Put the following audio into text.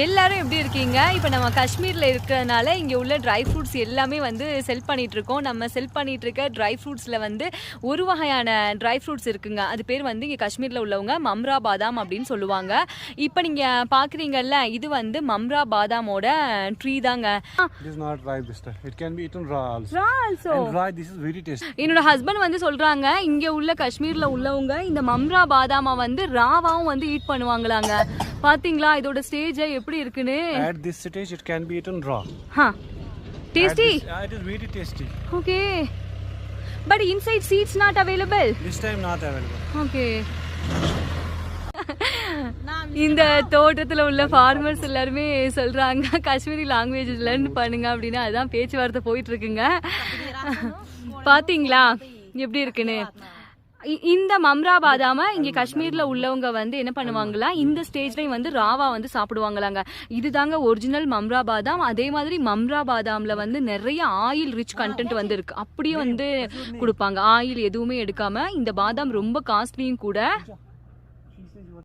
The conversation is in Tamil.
எல்லாரும் எப்படி இருக்கீங்க? இப்போ நம்ம காஷ்மீர்ல இருக்கிறதுனால இங்க உள்ள ட்ரை ஃப்ரூட்ஸ் எல்லாமே வந்து செல் பண்ணிட்டு இருக்கோம். நம்ம செல் பண்ணிட்டு இருக்க ட்ரை ஃப்ரூட்ஸ்ல வந்து ஒரு வகையான ட்ரை ஃப்ரூட்ஸ் இருக்குங்க. அது பேர் வந்து இங்க காஷ்மீர்ல உள்ளவங்க மம்ரா பாதாம் அப்படின்னு சொல்லுவாங்க. இப்போ நீங்க பாக்குறீங்கல்ல, இது வந்து மம்ரா பாதாமோட ட்ரீ தாங்க. It is not ripe this time. It can be eaten raw also. Raw also. And raw, this is very tasty. என்னோட ஹஸ்பண்ட் வந்து சொல்றாங்க, இங்க உள்ள காஷ்மீர்ல உள்ளவங்க இந்த மம்ரா பாதாமா வந்து ராவாவும் வந்து ஈட் பண்ணுவாங்களாங்க. பாத்தீங்களா இதோட ஸ்டேஜ் எப்படி இருக்குன்னு? At this stage, it can be eaten raw. Huh. Tasty? It is very tasty. Okay. But inside seeds not available? This time not available. Okay. இந்த தோட்டத்துல உள்ள ஃபார்மர்ஸ் எல்லாருமே சொல்றாங்க காஷ்மீரி லாங்குவேஜ் லேர்ன் பண்ணுங்க அப்படின்னு. அதுதான் பேச்சுவார்த்தை போயிட்டு இருக்குங்க. பாத்தீங்களா எப்படி இருக்குன்னு? இந்த மம்ரா பாதாம இங்க காஷ்மீர்ல உள்ளவங்க வந்து என்ன பண்ணுவாங்களா, இந்த ஸ்டேஜ்லயும் வந்து ராவா வந்து சாப்பிடுவாங்களாங்க. இதுதாங்க ஒரிஜினல் மம்ரா பாதாம். அதே மாதிரி மம்ரா பாதாம்ல வந்து நிறைய ஆயில் ரிச் கண்டென்ட் வந்து இருக்கு. அப்படியே வந்து கொடுப்பாங்க, ஆயில் எதுவுமே எடுக்காம. இந்த பாதாம் ரொம்ப காஸ்ட்லியும் கூட.